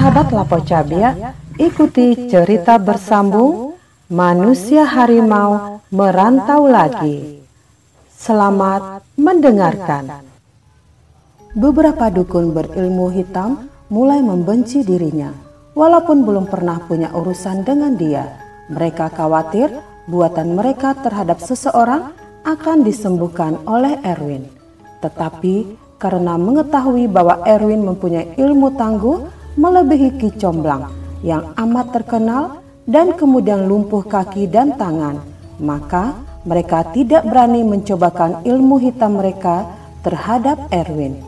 Sahabat Lapo Cabia, ikuti cerita bersambung Manusia Harimau Merantau Lagi. Selamat mendengarkan. Beberapa dukun berilmu hitam mulai membenci dirinya. Walaupun belum pernah punya urusan dengan dia, mereka khawatir buatan mereka terhadap seseorang akan disembuhkan oleh Erwin. Tetapi karena mengetahui bahwa Erwin mempunyai ilmu tangguh melebihi Ki Comblang yang amat terkenal dan kemudian lumpuh kaki dan tangan, maka mereka tidak berani mencobakan ilmu hitam mereka terhadap Erwin.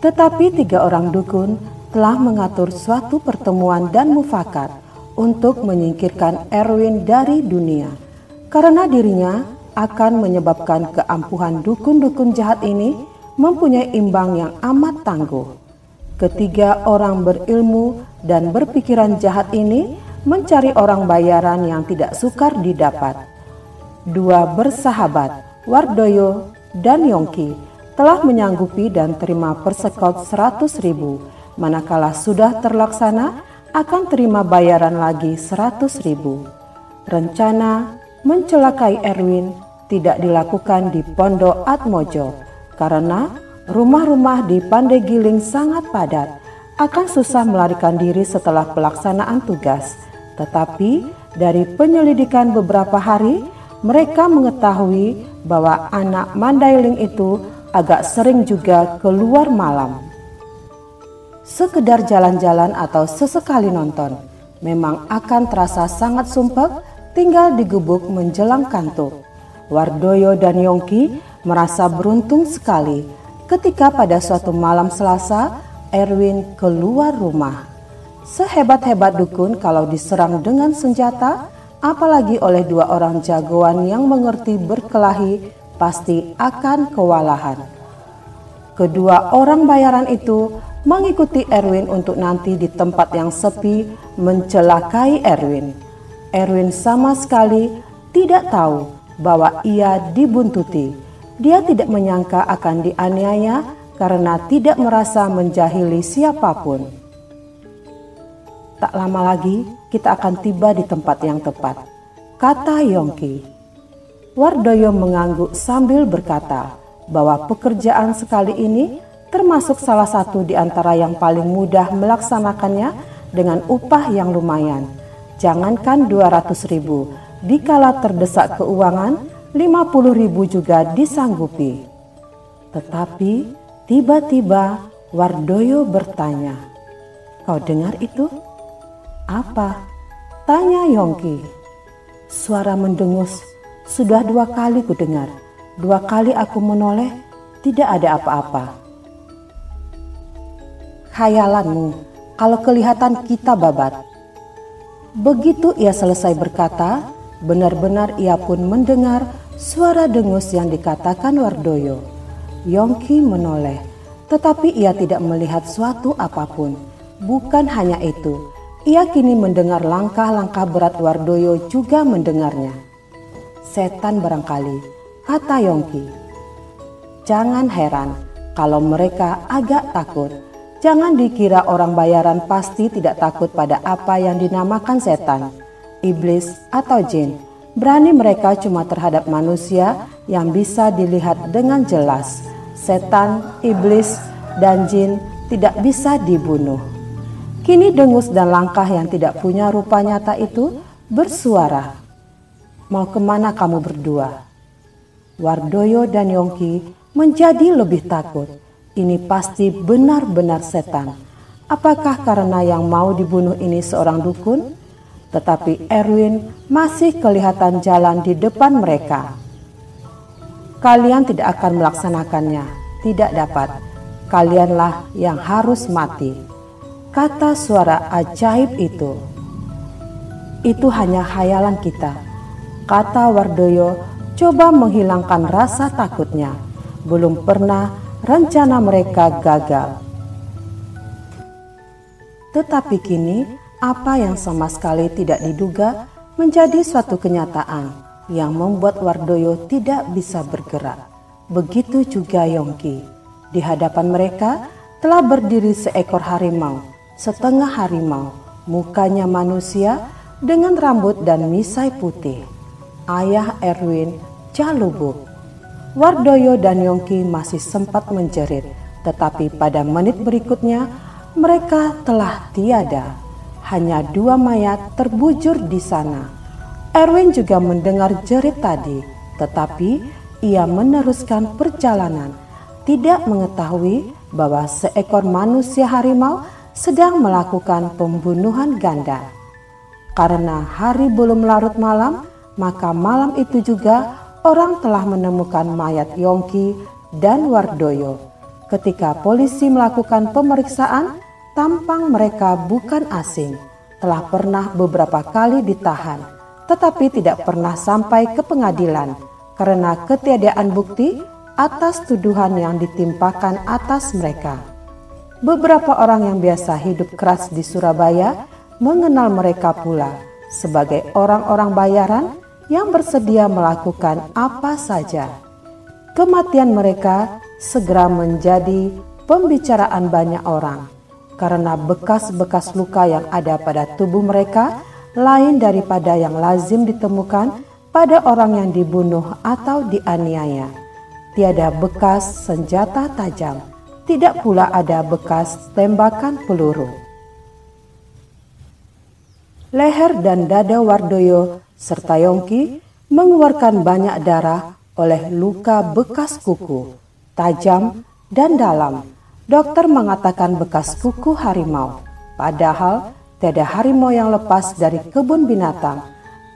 Tetapi 3 orang dukun telah mengatur suatu pertemuan dan mufakat untuk menyingkirkan Erwin dari dunia, karena dirinya akan menyebabkan keampuhan dukun-dukun jahat ini mempunyai imbang yang amat tangguh. Ketiga orang berilmu dan berpikiran jahat ini mencari orang bayaran yang tidak sukar didapat. 2 bersahabat, Wardoyo dan Yongki, telah menyanggupi dan terima persekot 100.000, manakala sudah terlaksana akan terima bayaran lagi 100.000. Rencana mencelakai Erwin tidak dilakukan di Pondok Atmojo karena rumah-rumah di Pandeglang sangat padat, akan susah melarikan diri setelah pelaksanaan tugas. Tetapi dari penyelidikan beberapa hari, mereka mengetahui bahwa anak Mandailing itu agak sering juga keluar malam. Sekedar jalan-jalan atau sesekali nonton, memang akan terasa sangat sumpek tinggal digubuk menjelang kantuk. Wardoyo dan Yongki merasa beruntung sekali ketika pada suatu malam Selasa, Erwin keluar rumah. Sehebat-hebat dukun kalau diserang dengan senjata, apalagi oleh 2 orang jagoan yang mengerti berkelahi, pasti akan kewalahan. Kedua orang bayaran itu mengikuti Erwin untuk nanti di tempat yang sepi mencelakai Erwin. Erwin sama sekali tidak tahu bahwa ia dibuntuti. Dia tidak menyangka akan dianiaya karena tidak merasa menjahili siapapun. Tak lama lagi kita akan tiba di tempat yang tepat, kata Yongki. Wardoyo mengangguk sambil berkata bahwa pekerjaan sekali ini termasuk salah satu di antara yang paling mudah melaksanakannya dengan upah yang lumayan. Jangankan 200.000, dikala terdesak keuangan, 50.000 juga disanggupi. Tetapi tiba-tiba Wardoyo bertanya, "Kau dengar itu?" "Apa?" tanya Yongki. "Suara mendengus. Sudah 2 kali ku dengar. 2 kali aku menoleh, tidak ada apa-apa." "Khayalanmu, kalau kelihatan kita babat." Begitu ia selesai berkata, benar-benar ia pun mendengar suara dengus yang dikatakan Wardoyo. Yongki menoleh, tetapi ia tidak melihat suatu apapun. Bukan hanya itu, ia kini mendengar langkah-langkah berat Wardoyo juga mendengarnya. "Setan barangkali," kata Yongki. "Jangan heran kalau mereka agak takut. Jangan dikira orang bayaran pasti tidak takut pada apa yang dinamakan setan, iblis atau jin. Berani mereka cuma terhadap manusia yang bisa dilihat dengan jelas. Setan, iblis, dan jin tidak bisa dibunuh." Kini dengus dan langkah yang tidak punya rupa nyata itu bersuara, "Mau kemana kamu berdua?" Wardoyo dan Yongki menjadi lebih takut. Ini pasti benar-benar setan. Apakah karena yang mau dibunuh ini seorang dukun? Tetapi Erwin masih kelihatan jalan di depan mereka. "Kalian tidak akan melaksanakannya, tidak dapat. Kalianlah yang harus mati," kata suara ajaib itu. "Itu hanya khayalan kita," kata Wardoyo, coba menghilangkan rasa takutnya. Belum pernah rencana mereka gagal. Tetapi kini apa yang sama sekali tidak diduga menjadi suatu kenyataan yang membuat Wardoyo tidak bisa bergerak. Begitu juga Yongki. Di hadapan mereka telah berdiri seekor harimau setengah harimau, mukanya manusia dengan rambut dan misai putih. Ayah Erwin jalubuk. Wardoyo dan Yongki masih sempat menjerit, tetapi pada menit berikutnya mereka telah tiada. Hanya 2 mayat terbujur di sana. Erwin juga mendengar jerit tadi, tetapi ia meneruskan perjalanan, tidak mengetahui bahwa seekor manusia harimau sedang melakukan pembunuhan ganda. Karena hari belum larut malam, maka malam itu juga orang telah menemukan mayat Yongki dan Wardoyo. Ketika polisi melakukan pemeriksaan, tampang mereka bukan asing, telah pernah beberapa kali ditahan, tetapi tidak pernah sampai ke pengadilan karena ketiadaan bukti atas tuduhan yang ditimpakan atas mereka. Beberapa orang yang biasa hidup keras di Surabaya mengenal mereka pula sebagai orang-orang bayaran yang bersedia melakukan apa saja. Kematian mereka segera menjadi pembicaraan banyak orang karena bekas-bekas luka yang ada pada tubuh mereka lain daripada yang lazim ditemukan pada orang yang dibunuh atau dianiaya. Tiada bekas senjata tajam, tidak pula ada bekas tembakan peluru. Leher dan dada Wardoyo serta Yongki mengeluarkan banyak darah oleh luka bekas kuku, tajam dan dalam. Dokter mengatakan bekas kuku harimau, padahal tiada harimau yang lepas dari kebun binatang.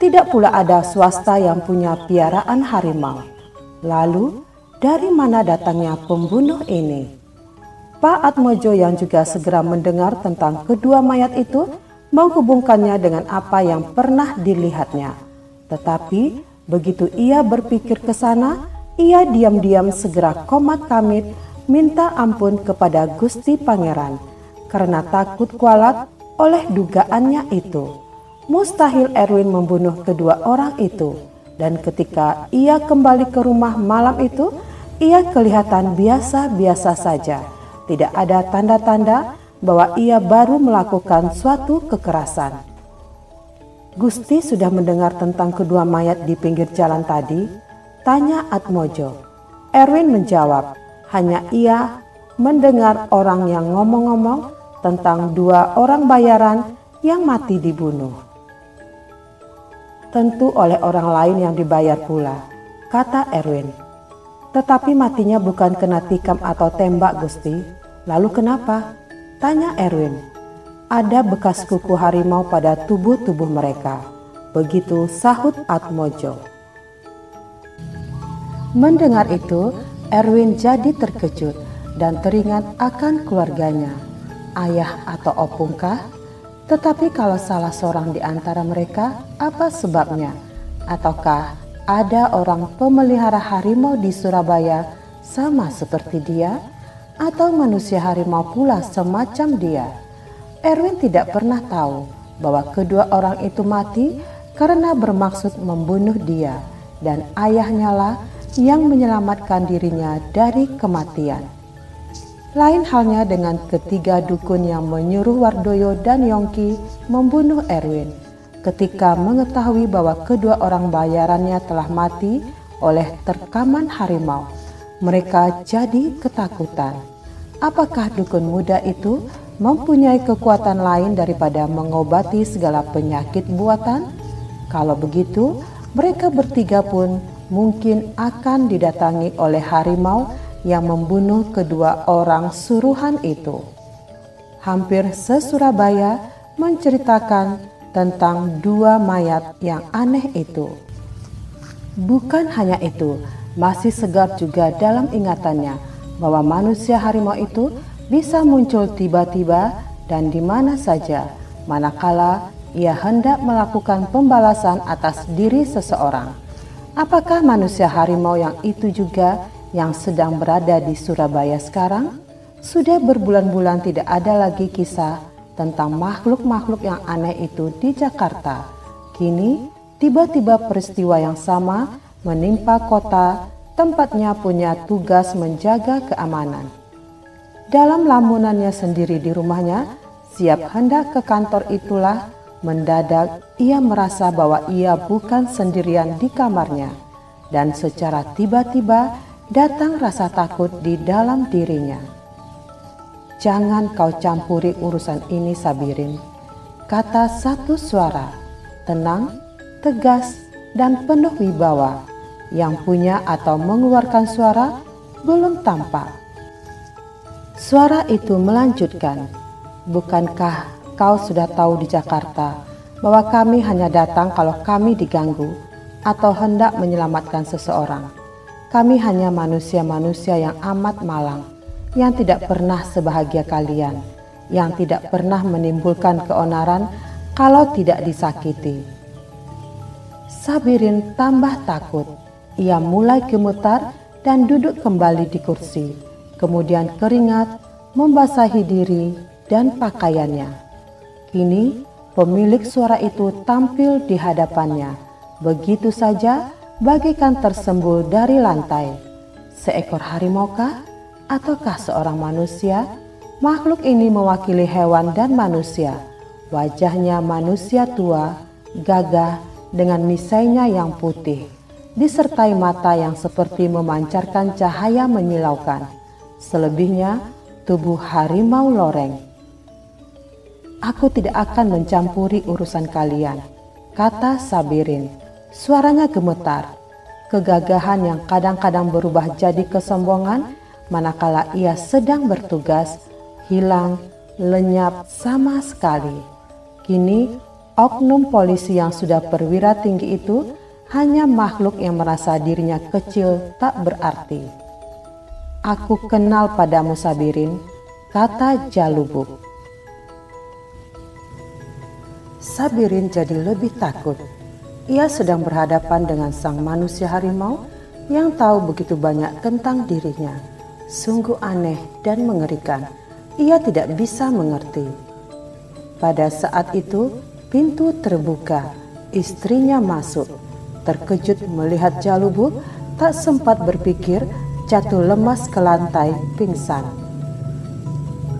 Tidak pula ada swasta yang punya piaraan harimau. Lalu, dari mana datangnya pembunuh ini? Pak Atmojo yang juga segera mendengar tentang kedua mayat itu menghubungkannya dengan apa yang pernah dilihatnya. Tetapi begitu ia berpikir ke sana, ia diam-diam segera komat kamit minta ampun kepada Gusti Pangeran karena takut kualat oleh dugaannya itu. Mustahil Erwin membunuh kedua orang itu, dan ketika ia kembali ke rumah malam itu, ia kelihatan biasa-biasa saja. Tidak ada tanda-tanda bahwa ia baru melakukan suatu kekerasan. Gusti sudah mendengar tentang kedua mayat di pinggir jalan tadi? Tanya Atmojo. Erwin menjawab, hanya ia mendengar orang yang ngomong-ngomong tentang 2 orang bayaran yang mati dibunuh. Tentu oleh orang lain yang dibayar pula, kata Erwin. Tetapi matinya bukan kena tikam atau tembak, Gusti. Lalu kenapa? Tanya Erwin. Ada bekas kuku harimau pada tubuh-tubuh mereka. Begitu sahut Atmojo. Mendengar itu, Erwin jadi terkejut dan teringat akan keluarganya. Ayah atau opungkah? Tetapi kalau salah seorang di antara mereka, apa sebabnya? Ataukah ada orang pemelihara harimau di Surabaya sama seperti dia? Atau manusia harimau pula semacam dia? Erwin tidak pernah tahu bahwa kedua orang itu mati karena bermaksud membunuh dia, dan ayahnya lah yang menyelamatkan dirinya dari kematian. Lain halnya dengan ketiga dukun yang menyuruh Wardoyo dan Yongki membunuh Erwin. Ketika mengetahui bahwa kedua orang bayarannya telah mati oleh terkaman harimau, mereka jadi ketakutan. Apakah dukun muda itu mempunyai kekuatan lain daripada mengobati segala penyakit buatan? Kalau begitu, mereka bertiga pun mungkin akan didatangi oleh harimau yang membunuh kedua orang suruhan itu. Hampir se-Surabaya menceritakan tentang 2 mayat yang aneh itu. Bukan hanya itu, masih segar juga dalam ingatannya bahwa manusia harimau itu bisa muncul tiba-tiba dan di mana saja, manakala ia hendak melakukan pembalasan atas diri seseorang. Apakah manusia harimau yang itu juga yang sedang berada di Surabaya sekarang? Sudah berbulan-bulan tidak ada lagi kisah tentang makhluk-makhluk yang aneh itu di Jakarta. Kini tiba-tiba peristiwa yang sama menimpa kota tempatnya punya tugas menjaga keamanan. Dalam lamunannya sendiri di rumahnya, siap hendak ke kantor itulah mendadak ia merasa bahwa ia bukan sendirian di kamarnya, dan secara tiba-tiba datang rasa takut di dalam dirinya. "Jangan kau campuri urusan ini, Sabirin," kata satu suara, tenang, tegas, dan penuh wibawa. Yang punya atau mengeluarkan suara belum tampak. Suara itu melanjutkan, "Bukankah kau sudah tahu di Jakarta bahwa kami hanya datang kalau kami diganggu atau hendak menyelamatkan seseorang? Kami hanya manusia-manusia yang amat malang, yang tidak pernah sebahagia kalian, yang tidak pernah menimbulkan keonaran kalau tidak disakiti." Sabirin tambah takut. Ia mulai gemetar dan duduk kembali di kursi. Kemudian keringat membasahi diri dan pakaiannya. Kini pemilik suara itu tampil di hadapannya. Begitu saja bagaikan tersembul dari lantai. Seekor harimaukah ataukah seorang manusia? Makhluk ini mewakili hewan dan manusia. Wajahnya manusia tua, gagah dengan misainya yang putih, disertai mata yang seperti memancarkan cahaya menyilaukan. Selebihnya tubuh harimau loreng. "Aku tidak akan mencampuri urusan kalian," kata Sabirin. Suaranya gemetar. Kegagahan yang kadang-kadang berubah jadi kesombongan manakala ia sedang bertugas hilang, lenyap sama sekali. Kini oknum polisi yang sudah perwira tinggi itu hanya makhluk yang merasa dirinya kecil tak berarti. "Aku kenal padamu, Sabirin," kata Jalubuk. Sabirin jadi lebih takut. Ia sedang berhadapan dengan sang manusia harimau yang tahu begitu banyak tentang dirinya. Sungguh aneh dan mengerikan. Ia tidak bisa mengerti. Pada saat itu pintu terbuka. Istrinya masuk. Terkejut melihat Jalubuk, tak sempat berpikir, jatuh lemas ke lantai, pingsan.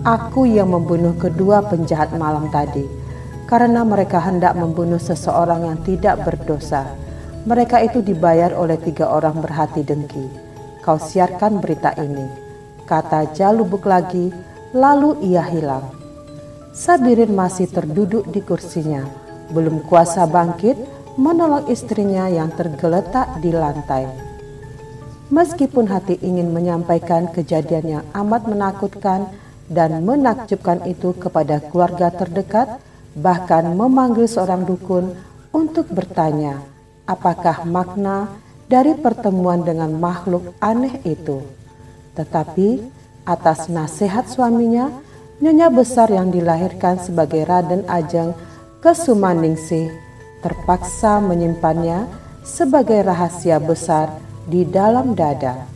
"Aku yang membunuh kedua penjahat malam tadi, karena mereka hendak membunuh seseorang yang tidak berdosa. Mereka itu dibayar oleh 3 orang berhati dengki. Kau siarkan berita ini," kata Jalubuk lagi, lalu ia hilang. Sabirin masih terduduk di kursinya, belum kuasa bangkit menolong istrinya yang tergeletak di lantai. Meskipun hati ingin menyampaikan kejadian yang amat menakutkan dan menakjubkan itu kepada keluarga terdekat, bahkan memanggil seorang dukun untuk bertanya apakah makna dari pertemuan dengan makhluk aneh itu. Tetapi atas nasihat suaminya, nyonya besar yang dilahirkan sebagai Raden Ajeng Kesumaningsih terpaksa menyimpannya sebagai rahasia besar di dalam dada.